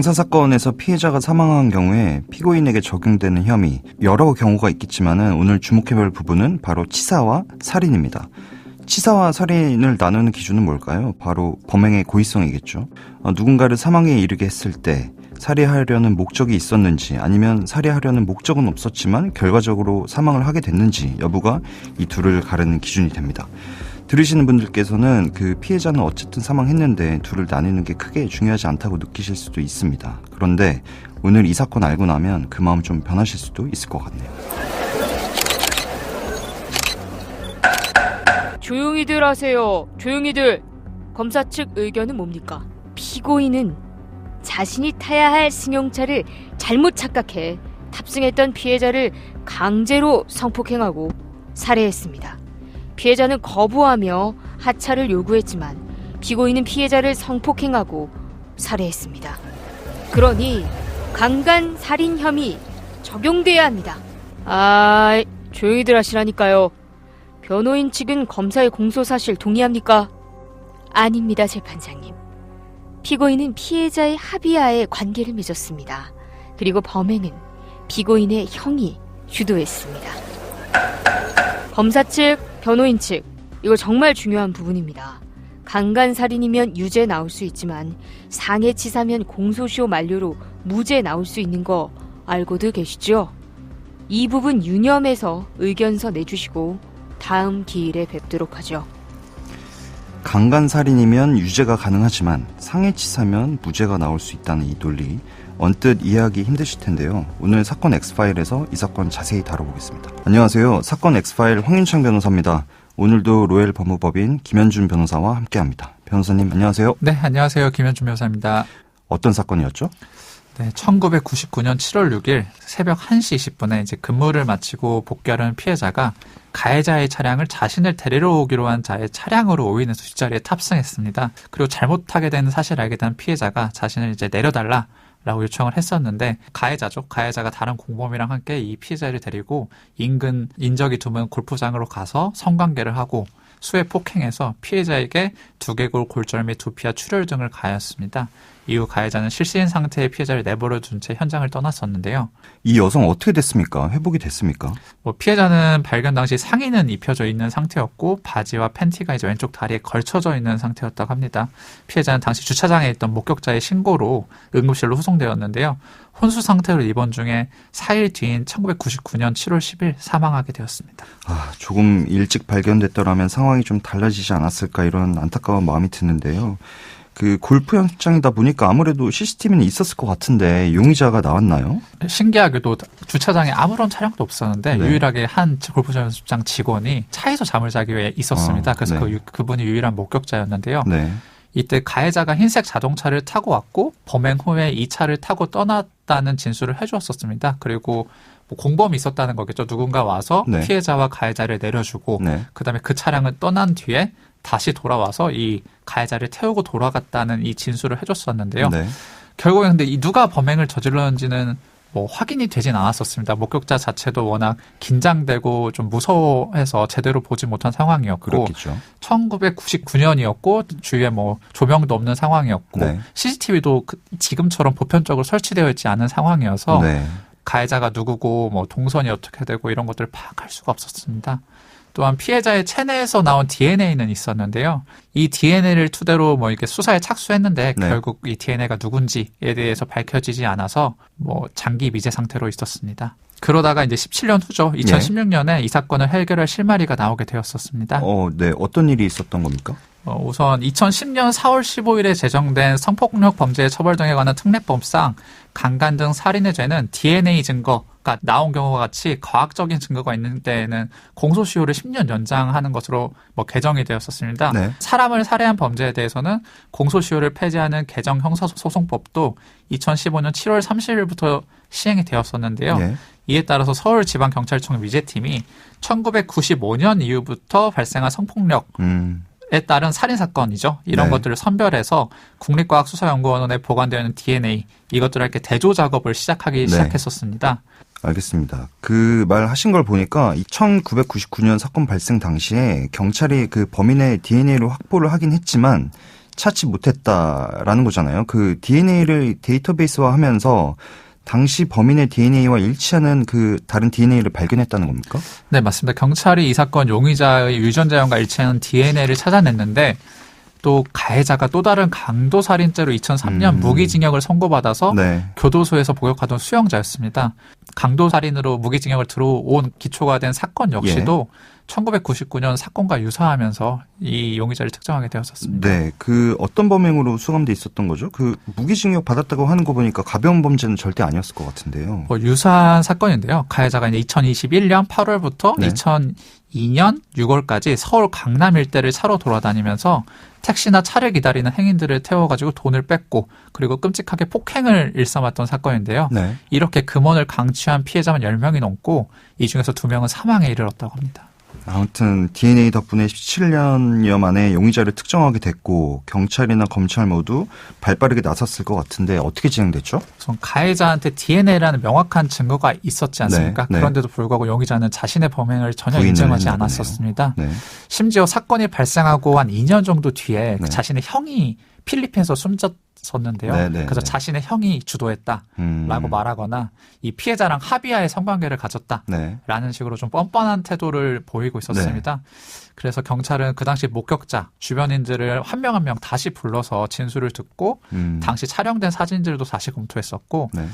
형사사건에서 피해자가 사망한 경우에 피고인에게 적용되는 혐의, 여러 경우가 있겠지만은 오늘 주목해볼 부분은 바로 치사와 살인입니다. 치사와 살인을 나누는 기준은 뭘까요? 바로 범행의 고의성이겠죠. 누군가를 사망에 이르게 했을 때 살해하려는 목적이 있었는지, 아니면 살해하려는 목적은 없었지만 결과적으로 사망을 하게 됐는지 여부가 이 둘을 가르는 기준이 됩니다. 들으시는 분들께서는 그 피해자는 어쨌든 사망했는데 둘을 나누는 게 크게 중요하지 않다고 느끼실 수도 있습니다. 그런데 오늘 이 사건 알고 나면 그 마음 좀 변하실 수도 있을 것 같네요. 조용히들 하세요. 조용히들. 검사 측 의견은 뭡니까? 피고인은 자신이 타야 할 승용차를 잘못 착각해 탑승했던 피해자를 강제로 성폭행하고 살해했습니다. 피해자는 거부하며 하차를 요구했지만 피고인은 피해자를 성폭행하고 살해했습니다. 그러니 강간 살인 혐의 적용돼야 합니다. 조용히들 하시라니까요. 변호인 측은 검사의 공소 사실 동의합니까? 아닙니다, 재판장님. 피고인은 피해자의 합의하에 관계를 맺었습니다. 그리고 범행은 피고인의 형이 주도했습니다. 검사 측, 변호인 측, 이거 정말 중요한 부분입니다. 강간살인이면 유죄 나올 수 있지만 상해치사면 공소시효 만료로 무죄 나올 수 있는 거 알고들 계시죠? 이 부분 유념해서 의견서 내주시고 다음 기일에 뵙도록 하죠. 강간살인이면 유죄가 가능하지만 상해치사면 무죄가 나올 수 있다는 이 논리, 언뜻 이해하기 힘드실 텐데요. 오늘 사건 X파일에서 이 사건 자세히 다뤄보겠습니다. 안녕하세요. 사건 X파일 황윤창 변호사입니다. 오늘도 로엘 법무법인 김현준 변호사와 함께합니다. 변호사님 안녕하세요. 네, 안녕하세요. 김현준 변호사입니다. 어떤 사건이었죠? 네, 1999년 7월 6일 새벽 1시 20분에 이제 근무를 마치고 복귀하려는 피해자가 가해자의 차량을 자신을 데리러 오기로 한 자의 차량으로 오인해서 뒷자리에 탑승했습니다. 그리고 잘못하게 된 사실을 알게 된 피해자가 자신을 이제 내려달라라고 요청을 했었는데 가해자가 다른 공범이랑 함께 이 피해자를 데리고 인근 인적이 드문 골프장으로 가서 성관계를 하고 수해 폭행해서 피해자에게 두개골 골절 및 두피와 출혈 등을 가하였습니다. 이후 가해자는 실시인 상태의 피해자를 내버려 둔 채 현장을 떠났었는데요. 이 여성 어떻게 됐습니까? 회복이 됐습니까? 피해자는 발견 당시 상의는 입혀져 있는 상태였고 바지와 팬티가 이제 왼쪽 다리에 걸쳐져 있는 상태였다고 합니다. 피해자는 당시 주차장에 있던 목격자의 신고로 응급실로 후송되었는데요. 혼수 상태로 입원 중에 4일 뒤인 1999년 7월 10일 사망하게 되었습니다. 조금 일찍 발견됐더라면 상황이 좀 달라지지 않았을까 이런 안타까운 마음이 드는데요. 그 골프 현장이다 보니까 아무래도 CCTV는 있었을 것 같은데 용의자가 나왔나요? 신기하게도 주차장에 아무런 차량도 없었는데 네. 유일하게 한 골프장 직원이 차에서 잠을 자기 위해 있었습니다. 그래서 네. 그분이 유일한 목격자였는데요. 네. 이때 가해자가 흰색 자동차를 타고 왔고 범행 후에 이 차를 타고 떠났다는 진술을 해주었었습니다. 그리고 공범이 있었다는 거겠죠. 누군가 와서 네. 피해자와 가해자를 내려주고 네. 그다음에 그 차량을 떠난 뒤에 다시 돌아와서 이 가해자를 태우고 돌아갔다는 이 진술을 해줬었는데요. 네. 결국에 근데 이 누가 범행을 저질렀는지는 확인이 되진 않았었습니다. 목격자 자체도 워낙 긴장되고 좀 무서워해서 제대로 보지 못한 상황이었고, 그렇겠죠. 1999년이었고 주위에 조명도 없는 상황이었고, 네. CCTV도 지금처럼 보편적으로 설치되어 있지 않은 상황이어서 네. 가해자가 누구고 동선이 어떻게 되고 이런 것들을 파악할 수가 없었습니다. 또한 피해자의 체내에서 나온 DNA는 있었는데요. 이 DNA를 토대로 이렇게 수사에 착수했는데 네. 결국 이 DNA가 누군지에 대해서 밝혀지지 않아서 장기 미제 상태로 있었습니다. 그러다가 이제 17년 후죠. 2016년에 이 사건을 해결할 실마리가 나오게 되었었습니다. 네. 어떤 일이 있었던 겁니까? 우선 2010년 4월 15일에 제정된 성폭력 범죄 처벌 등에 관한 특례법상 강간 등 살인의 죄는 DNA 증거가 나온 경우와 같이 과학적인 증거가 있는 때에는 공소시효를 10년 연장하는 것으로 개정이 되었었습니다. 네. 사람을 살해한 범죄에 대해서는 공소시효를 폐지하는 개정 형사소송법도 2015년 7월 30일부터 시행이 되었었는데요. 네. 이에 따라서 서울지방경찰청 위죄팀이 1995년 이후부터 발생한 성폭력 에 따른 살인사건이죠. 이런 네. 것들을 선별해서 국립과학수사연구원에 보관되어 있는 DNA 이것들을 이렇게 대조 작업을 시작했었습니다. 알겠습니다. 그 말 하신 걸 보니까 1999년 사건 발생 당시에 경찰이 그 범인의 DNA를 확보를 하긴 했지만 찾지 못했다라는 거잖아요. 그 DNA를 데이터베이스화하면서 당시 범인의 DNA와 일치하는 그 다른 DNA를 발견했다는 겁니까? 네, 맞습니다. 경찰이 이 사건 용의자의 유전자형과 일치하는 DNA를 찾아냈는데 또 가해자가 또 다른 강도살인죄로 2003년 무기징역을 선고받아서 네. 교도소에서 복역하던 수용자였습니다. 강도살인으로 무기징역을 들어온 기초가 된 사건 역시도 1999년 사건과 유사하면서 이 용의자를 특정하게 되었었습니다. 네, 그 어떤 범행으로 수감돼 있었던 거죠? 그 무기징역 받았다고 하는 거 보니까 가벼운 범죄는 절대 아니었을 것 같은데요. 뭐 유사한 사건인데요. 가해자가 이제 2021년 8월부터 네. 2002년 6월까지 서울 강남 일대를 차로 돌아다니면서 택시나 차를 기다리는 행인들을 태워가지고 돈을 뺏고 그리고 끔찍하게 폭행을 일삼았던 사건인데요. 네. 이렇게 금원을 강취한 피해자만 10명이 넘고 이 중에서 2명은 사망에 이르렀다고 합니다. 아무튼 DNA 덕분에 17년여 만에 용의자를 특정하게 됐고 경찰이나 검찰 모두 발빠르게 나섰을 것 같은데 어떻게 진행됐죠? 우선 가해자한테 DNA라는 명확한 증거가 있었지 않습니까? 네, 네. 그런데도 불구하고 용의자는 자신의 범행을 전혀 부인을 인정하지 했나 보네요. 않았었습니다. 네. 심지어 사건이 발생하고 한 2년 정도 뒤에 네. 자신의 형이 필리핀에서 숨졌었는데요. 네, 네, 그래서 네. 자신의 형이 주도했다라고 말하거나 이 피해자랑 합의하에 성관계를 가졌다. 네. 라는 식으로 좀 뻔뻔한 태도를 보이고 있었습니다. 그래서 경찰은 그 당시 목격자, 주변인들을 한 명 한 명 다시 불러서 진술을 듣고 당시 촬영된 사진들도 다시 검토했었고 네.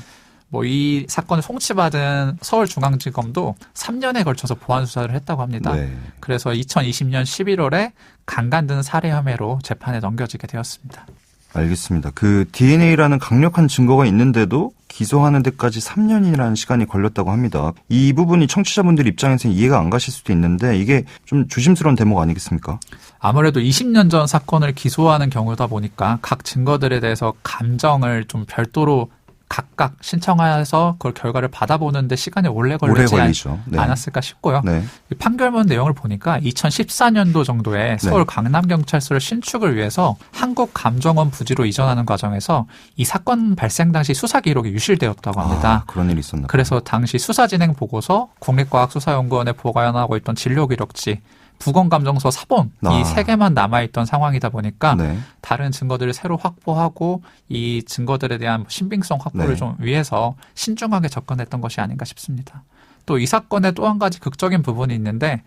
뭐 이 사건을 송치받은 서울중앙지검도 3년에 걸쳐서 보안 수사를 했다고 합니다. 네. 그래서 2020년 11월에 강간등 살해 혐의로 재판에 넘겨지게 되었습니다. 알겠습니다. 그 DNA라는 강력한 증거가 있는데도 기소하는 데까지 3년이라는 시간이 걸렸다고 합니다. 이 부분이 청취자분들 입장에서는 이해가 안 가실 수도 있는데 이게 좀 조심스러운 대목 아니겠습니까? 아무래도 20년 전 사건을 기소하는 경우다 보니까 각 증거들에 대해서 감정을 좀 별도로 각각 신청해서 그걸 결과를 받아보는데 시간이 오래 걸리지 걸리죠. 네. 않았을까 싶고요. 네. 이 판결문 내용을 보니까 2014년도 정도에 서울 강남경찰서를 신축을 위해서 한국감정원 부지로 이전하는 과정에서 이 사건 발생 당시 수사 기록이 유실되었다고 합니다. 그런 일이 있었나 봐요. 그래서 당시 수사 진행 보고서 국립과학수사연구원에 보관하고 있던 진료기록지 부검감정서 사본 이 세 개만 남아있던 상황이다 보니까 네. 다른 증거들을 새로 확보하고 이 증거들에 대한 신빙성 확보를 네. 좀 위해서 신중하게 접근했던 것이 아닌가 싶습니다. 또 이 사건에 또 한 가지 극적인 부분이 있는데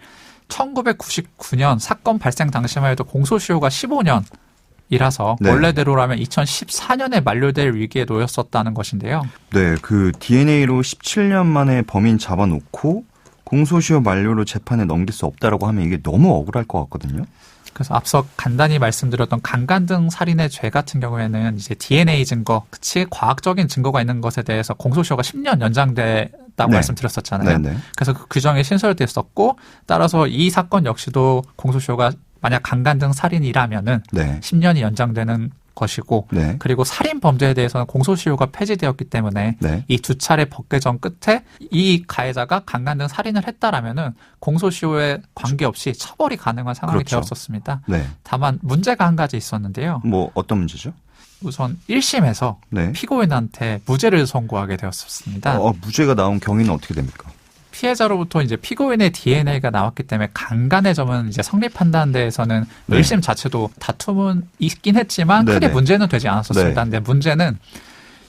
1999년 사건 발생 당시만 해도 공소시효가 15년이라서 네. 원래대로라면 2014년에 만료될 위기에 놓였었다는 것인데요. 네, 그 DNA로 17년 만에 범인 잡아놓고 공소시효 만료로 재판에 넘길 수 없다라고 하면 이게 너무 억울할 것 같거든요. 그래서 앞서 간단히 말씀드렸던 강간등 살인의 죄 같은 경우에는 이제 DNA 증거, 그치 과학적인 증거가 있는 것에 대해서 공소시효가 10년 연장됐다고 네. 말씀드렸었잖아요. 네네. 그래서 그 규정이 신설됐었고 따라서 이 사건 역시도 공소시효가 만약 강간등 살인이라면은 네. 10년이 연장되는 것이고 네. 그리고 살인 범죄에 대해서는 공소시효가 폐지되었기 때문에 네. 이 두 차례 법개정 끝에 이 가해자가 강간등 살인을 했다라면은 공소시효에 관계없이 처벌이 가능한 상황이 그렇죠. 되었었습니다. 네. 다만 문제가 한 가지 있었는데요. 뭐 어떤 문제죠? 우선 1심에서 네. 피고인한테 무죄를 선고하게 되었습니다. 무죄가 나온 경위는 어떻게 됩니까? 피해자로부터 이제 피고인의 DNA가 나왔기 때문에 강간의 점은 이제 성립한다는 데에서는 네. 1심 자체도 다툼은 있긴 했지만 네네. 크게 문제는 되지 않았었습니다. 근데 문제는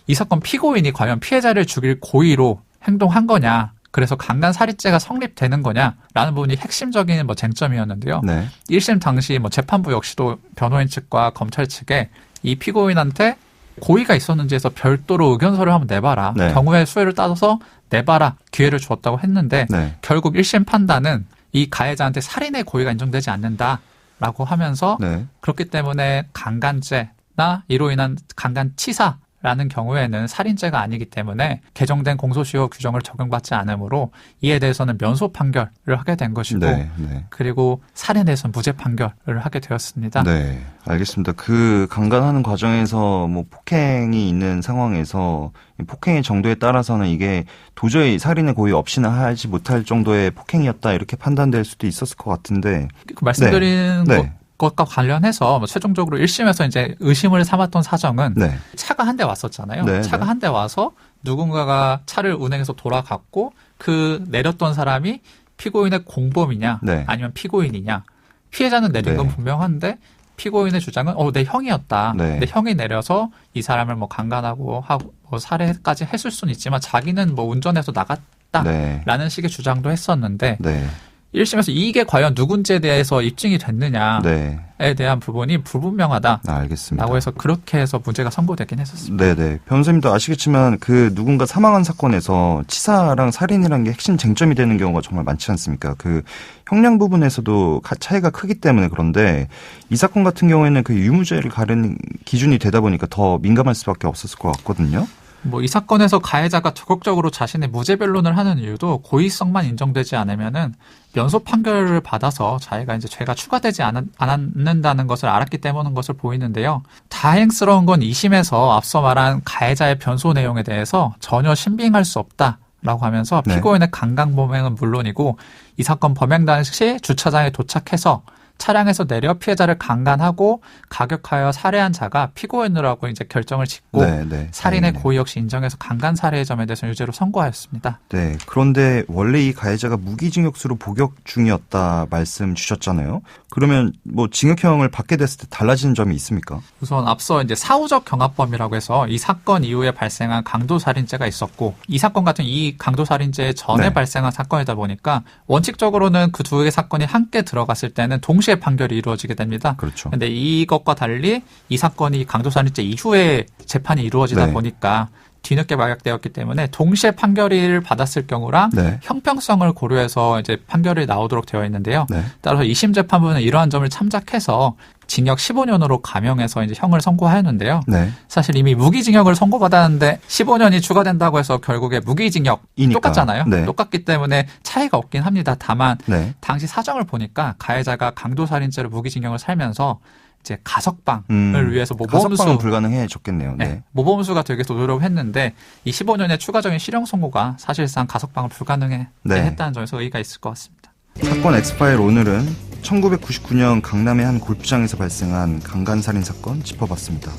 이 사건 피고인이 과연 피해자를 죽일 고의로 행동한 거냐, 그래서 강간 살인죄가 성립되는 거냐라는 부분이 핵심적인 뭐 쟁점이었는데요. 네. 1심 당시 뭐 재판부 역시도 변호인 측과 검찰 측에 이 피고인한테 고의가 있었는지에서 별도로 의견서를 한번 내봐라. 네. 경우의 수혜를 따져서 내봐라. 기회를 주었다고 했는데 네. 결국 1심 판단은 이 가해자한테 살인의 고의가 인정되지 않는다라고 하면서 네. 그렇기 때문에 강간죄나 이로 인한 강간치사 라는 경우에는 살인죄가 아니기 때문에 개정된 공소시효 규정을 적용받지 않으므로 이에 대해서는 면소 판결을 하게 된 것이고 네. 네. 그리고 살인에 대해서는 무죄 판결을 하게 되었습니다. 네, 알겠습니다. 그 강간하는 과정에서 뭐 폭행이 있는 상황에서 폭행의 정도에 따라서는 이게 도저히 살인의 고의 없이는 하지 못할 정도의 폭행이었다 이렇게 판단될 수도 있었을 것 같은데 그 말씀드린 네. 것과 관련해서 뭐 최종적으로 1심에서 이제 의심을 삼았던 사정은 네. 차가 한 대 왔었잖아요. 네, 차가 네. 한 대 와서 누군가가 차를 운행해서 돌아갔고 그 내렸던 사람이 피고인의 공범이냐 네. 아니면 피고인이냐. 피해자는 내린 건 네. 분명한데 피고인의 주장은 내 형이었다. 네. 내 형이 내려서 이 사람을 뭐 강간하고 하고 뭐 살해까지 했을 수는 있지만 자기는 뭐 운전해서 나갔다라는 네. 식의 주장도 했었는데 네. 1심에서 이게 과연 누군지에 대해서 입증이 됐느냐에 네. 대한 부분이 불분명하다. 알겠습니다. 라고 해서 그렇게 해서 문제가 선고되긴 했었습니다. 네네. 변호사님도 아시겠지만 그 누군가 사망한 사건에서 치사랑 살인이라는 게 핵심 쟁점이 되는 경우가 정말 많지 않습니까? 그 형량 부분에서도 차이가 크기 때문에 그런데 이 사건 같은 경우에는 그 유무죄를 가르는 기준이 되다 보니까 더 민감할 수밖에 없었을 것 같거든요. 뭐 이 사건에서 가해자가 적극적으로 자신의 무죄 변론을 하는 이유도 고의성만 인정되지 않으면은 면소 판결을 받아서 자기가 이제 죄가 추가되지 않는다는 것을 알았기 때문인 것을 보이는데요. 다행스러운 건 2심에서 앞서 말한 가해자의 변소 내용에 대해서 전혀 신빙할 수 없다라고 하면서 네. 피고인의 강간 범행은 물론이고 이 사건 범행 당시 주차장에 도착해서 차량에서 내려 피해자를 강간하고 가격하여 살해한 자가 피고인으로하고 이제 결정을 짓고 네. 살인의 네. 고의 역시 인정해서 강간 살해의 점에 대해서 유죄로 선고하였습니다. 네. 그런데 원래 이 가해자가 무기징역수로 복역 중이었다 말씀 주셨잖아요. 그러면 뭐 징역형을 받게 됐을 때 달라지는 점이 있습니까? 우선 앞서 이제 사후적 경합범이라고 해서 이 사건 이후에 발생한 강도살인죄가 있었고 이 사건 같은 이 강도살인죄 전에 네. 발생한 사건이다 보니까 원칙적으로는 그 두 개의 사건이 함께 들어갔을 때는 동시에 판결이 이루어지게 됩니다. 그렇죠. 근데 이것과 달리 이 사건이 강도살인죄 이후에 재판이 이루어지다 네. 보니까 뒤늦게 막약되었기 때문에 동시에 판결을 받았을 경우랑 네. 형평성을 고려해서 이제 판결이 나오도록 되어 있는데요. 네. 따라서 2심 재판부는 이러한 점을 참작해서 징역 15년으로 감형해서 이제 형을 선고하였는데요. 네. 사실 이미 무기징역을 선고받았는데 15년이 추가된다고 해서 결국에 무기징역 이니까. 똑같잖아요. 네. 똑같기 때문에 차이가 없긴 합니다. 다만 네. 당시 사정을 보니까 가해자가 강도살인죄로 무기징역을 살면서 이제 가석방을 위해서 가석방은 모범수 불가능해졌겠네요. 네. 네, 모범수가 되기 위해서 노력을 했는데 이 15년의 추가적인 실형 선고가 사실상 가석방을 불가능해 네. 했다는 점에서 의의가 있을 것 같습니다. 사건 엑스파일 오늘은 1999년 강남의 한 골프장에서 발생한 강간살인 사건 짚어봤습니다.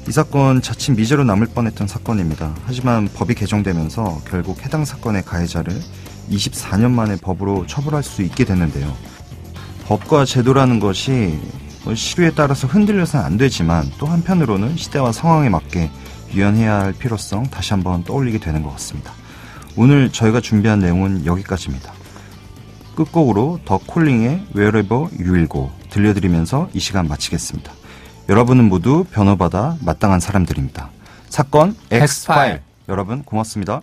이 사건 자칫 미제로 남을 뻔했던 사건입니다. 하지만 법이 개정되면서 결국 해당 사건의 가해자를 24년 만에 법으로 처벌할 수 있게 됐는데요. 법과 제도라는 것이 시류에 따라서 흔들려서는 안 되지만 또 한편으로는 시대와 상황에 맞게 유연해야 할 필요성 다시 한번 떠올리게 되는 것 같습니다. 오늘 저희가 준비한 내용은 여기까지입니다. 끝곡으로 더 콜링의 Wherever You Will Go 들려드리면서 이 시간 마치겠습니다. 여러분은 모두 변호받아 마땅한 사람들입니다. 사건 엑스파일. 여러분 고맙습니다.